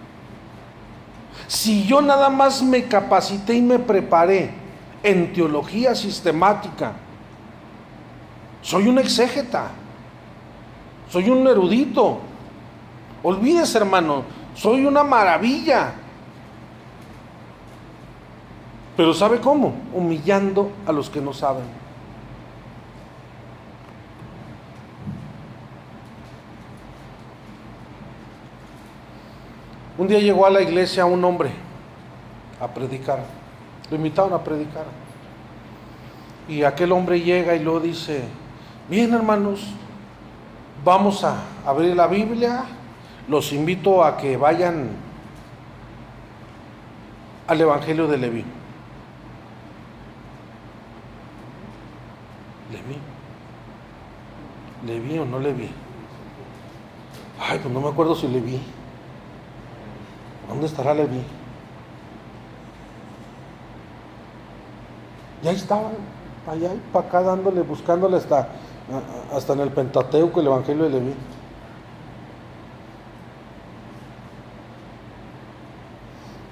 Si yo nada más me capacité y me preparé en teología sistemática, soy un exégeta, soy un erudito. Olvídese, hermano, soy una maravilla. Pero ¿sabe cómo? Humillando a los que no saben. Un día llegó a la iglesia un hombre a predicar. Lo invitaron a predicar. Y aquel hombre llega y lo dice, bien, hermanos, Vamos a abrir la Biblia. Los invito a que vayan al Evangelio de Leví. ¿Leví o no Leví? Ay, pues no me acuerdo si Leví. ¿Dónde estará Leví? Ya estaban para allá y para acá dándole, buscándole hasta en el Pentateuco, el Evangelio de Leví.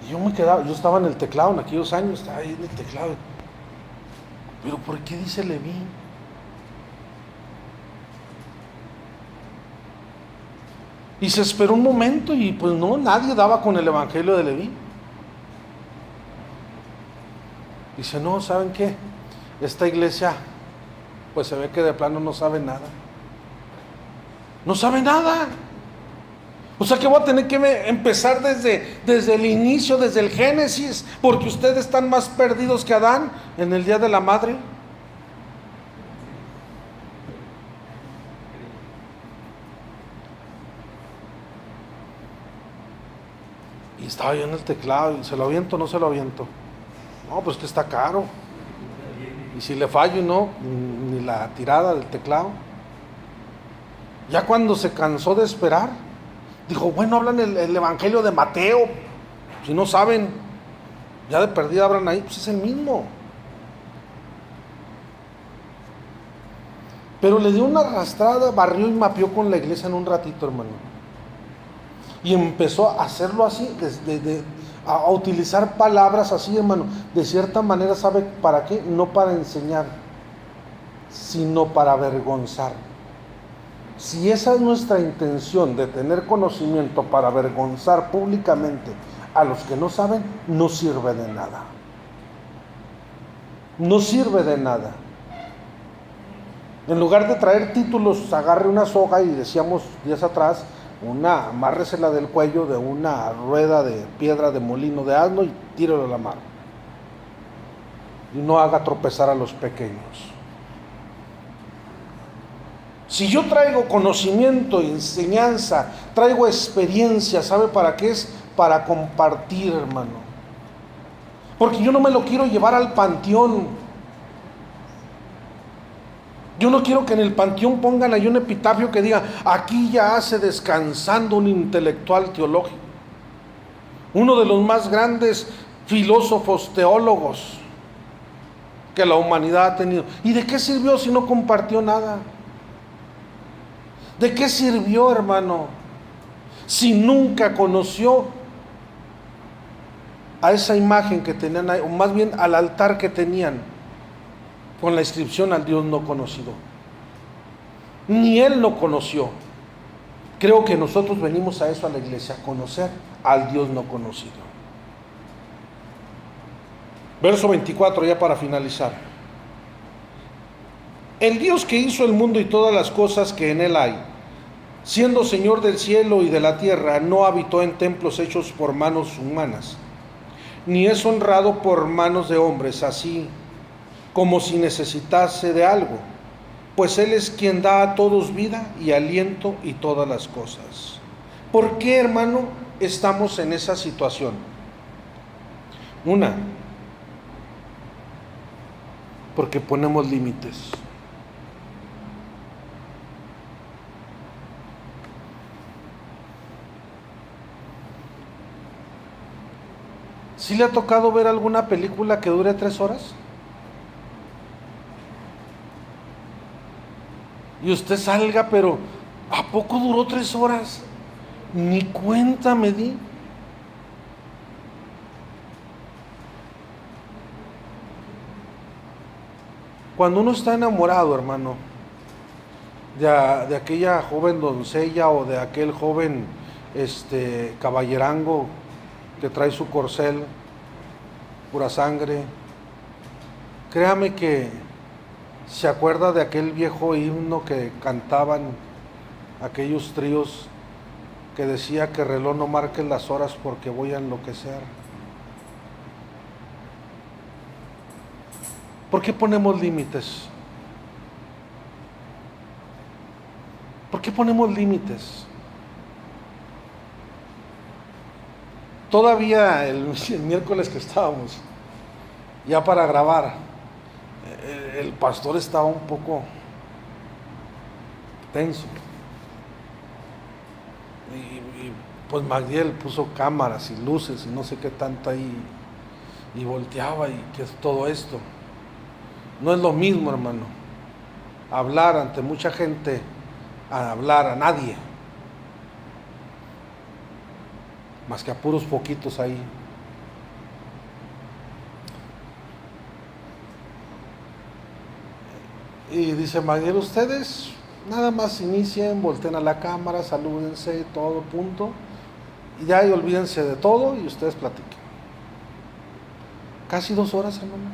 Y yo estaba en el teclado en aquellos años, estaba ahí en el teclado. Pero ¿por qué dice Leví? Y se esperó un momento y pues no, nadie daba con el Evangelio de Leví. Dice, no, ¿saben qué? Esta iglesia, pues se ve que de plano no sabe nada. No sabe nada. O sea que voy a tener que empezar desde el inicio, desde el Génesis, porque ustedes están más perdidos que Adán en el Día de la Madre. Y estaba yo en el teclado y ¿se lo aviento o no se lo aviento? No, pues que está caro. Y si le fallo, no, ni la tirada del teclado. Ya cuando se cansó de esperar, dijo, bueno, hablan el Evangelio de Mateo. Si no saben, ya de perdida abran ahí, pues es el mismo. Pero le dio una arrastrada, barrió y mapeó con la iglesia en un ratito, hermano. Y empezó a hacerlo así, a utilizar palabras así, hermano. De cierta manera, ¿sabe para qué? No para enseñar, sino para avergonzar. Si esa es nuestra intención, de tener conocimiento para avergonzar públicamente a los que no saben, no sirve de nada. No sirve de nada. En lugar de traer títulos, agarre una soga y decíamos días atrás, amárresela del cuello de una rueda de piedra de molino de asno y tírelo a la mar. Y no haga tropezar a los pequeños. Si yo traigo conocimiento, enseñanza, traigo experiencia, ¿sabe para qué es? Para compartir, hermano. Porque yo no me lo quiero llevar al panteón. Yo no quiero que en el panteón pongan ahí un epitafio que diga, aquí yace descansando un intelectual teológico, uno de los más grandes filósofos teólogos que la humanidad ha tenido. ¿Y de qué sirvió si no compartió nada? ¿De qué sirvió, hermano, si nunca conoció a esa imagen que tenían ahí, o más bien al altar que tenían con la inscripción al Dios no conocido? Ni él lo conoció. Creo que nosotros venimos a eso, a la iglesia, a conocer al Dios no conocido. Verso 24, ya para finalizar. El Dios que hizo el mundo y todas las cosas que en él hay, siendo Señor del cielo y de la tierra, no habitó en templos hechos por manos humanas, ni es honrado por manos de hombres, así como si necesitase de algo, pues Él es quien da a todos vida y aliento y todas las cosas. ¿Por qué, hermano, estamos en esa situación? Una, porque ponemos límites. ¿Sí le ha tocado ver alguna película que dure 3 horas? Y usted salga, pero ¿a poco duró 3 horas? Ni cuenta me di. Cuando uno está enamorado, hermano, de aquella joven doncella o de aquel joven caballerango que trae su corcel, pura sangre, créame que se acuerda de aquel viejo himno que cantaban aquellos tríos que decía que reloj no marque las horas porque voy a enloquecer. ¿Por qué ponemos límites? ¿Por qué ponemos límites? Todavía el miércoles que estábamos ya para grabar, el pastor estaba un poco tenso. Y pues Magdiel puso cámaras y luces y no sé qué tanto ahí, y volteaba, y qué es todo esto. No es lo mismo, hermano, hablar ante mucha gente a hablar a nadie, más que a puros poquitos ahí. Y dice Magdiel, ustedes nada más inicien, volteen a la cámara, salúdense, todo, punto, y ya, y olvídense de todo y ustedes platiquen. Casi 2 horas, hermano.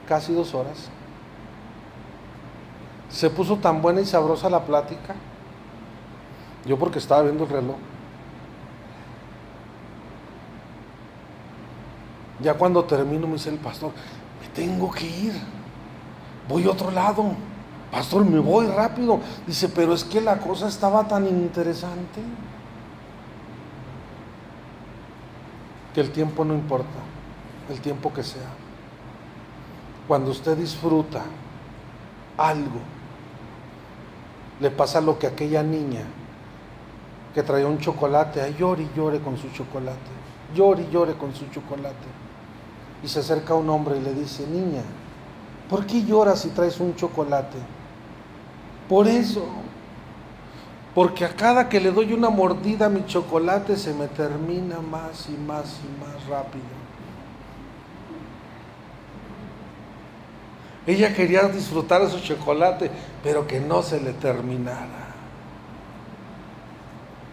Casi 2 horas. Se puso tan buena y sabrosa la plática. Yo porque estaba viendo el reloj. Ya cuando termino me dice el pastor, me tengo que ir, voy a otro lado. Pastor, me voy rápido. Dice, pero es que la cosa estaba tan interesante que el tiempo no importa, el tiempo que sea. Cuando usted disfruta algo, le pasa lo que aquella niña que traía un chocolate, ay, llore y llore con su chocolate, llore y llore con su chocolate. Y se acerca un hombre y le dice, niña, ¿por qué lloras si traes un chocolate? Por eso, porque a cada que le doy una mordida a mi chocolate se me termina más y más y más rápido. Ella quería disfrutar de su chocolate, pero que no se le terminara.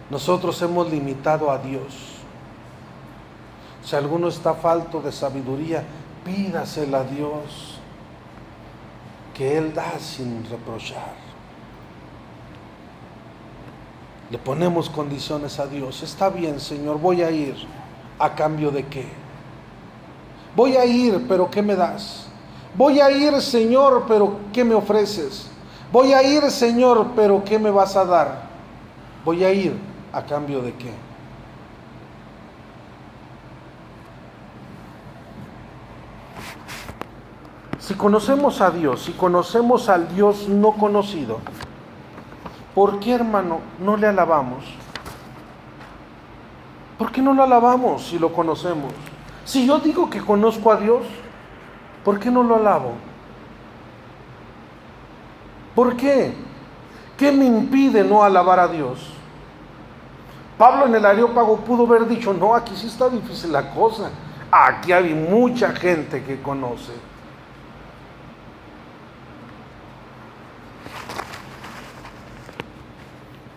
Nosotros hemos limitado a Dios. Si alguno está falto de sabiduría, pídasela a Dios, que Él da sin reprochar. Le ponemos condiciones a Dios. Está bien, Señor, voy a ir. ¿A cambio de qué? Voy a ir, pero ¿qué me das? Voy a ir, Señor, pero ¿qué me ofreces? Voy a ir, Señor, pero ¿qué me vas a dar? Voy a ir, ¿a cambio de qué? Si conocemos a Dios, si conocemos al Dios no conocido, ¿por qué, hermano, no le alabamos? ¿Por qué no lo alabamos si lo conocemos? Si yo digo que conozco a Dios, ¿por qué no lo alabo? ¿Por qué? ¿Qué me impide no alabar a Dios? Pablo en el Areópago pudo haber dicho, no, aquí sí está difícil la cosa. Aquí hay mucha gente que conoce.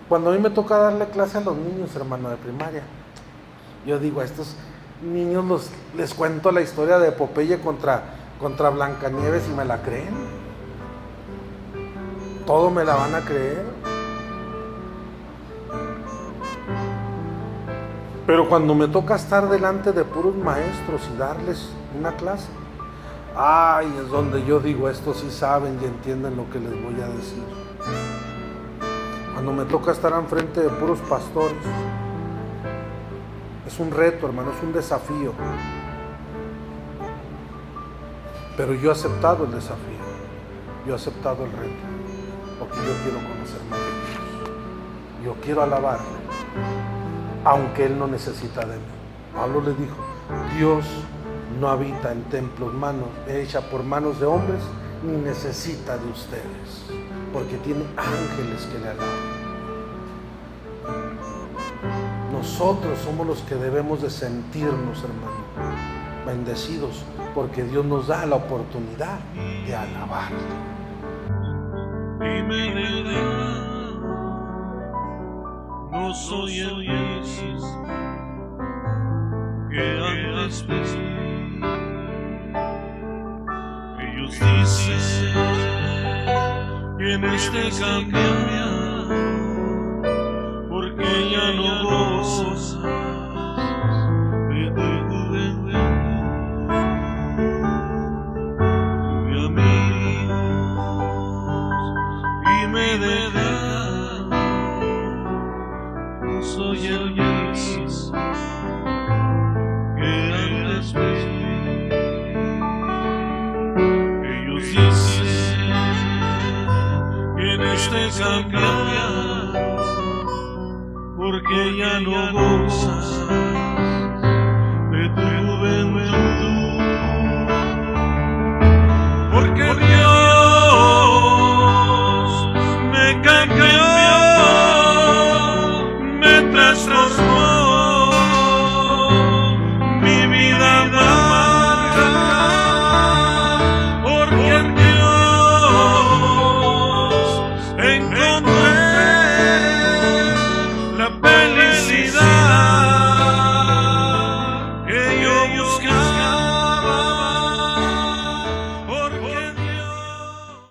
Cuando a mí me toca darle clase a los niños, hermano, de primaria, yo digo, a estos niños les cuento la historia de Popeye contra Blancanieves y me la creen. Todo me la van a creer. Pero cuando me toca estar delante de puros maestros y darles una clase, ay, es donde yo digo, estos sí saben y entienden lo que les voy a decir. Cuando me toca estar enfrente de puros pastores, es un reto, hermano, es un desafío. Pero yo he aceptado el desafío, yo he aceptado el reto, porque yo quiero conocer más de Dios. Yo quiero alabarle, aunque Él no necesita de mí. Pablo le dijo, Dios no habita en templos hechos por manos de hombres, ni necesita de ustedes, porque tiene ángeles que le alaban. Nosotros somos los que debemos de sentirnos, hermano, bendecidos, porque Dios nos da la oportunidad de alabarle.
No soy el mismo que antes vi. Ellos dicen que en este cambiar, porque ya no gozas de tu juventud. Tuve amigos y me dejan, no soy el mismo que antes fui. Ellos dicen que en este cambiar, porque ya no gozan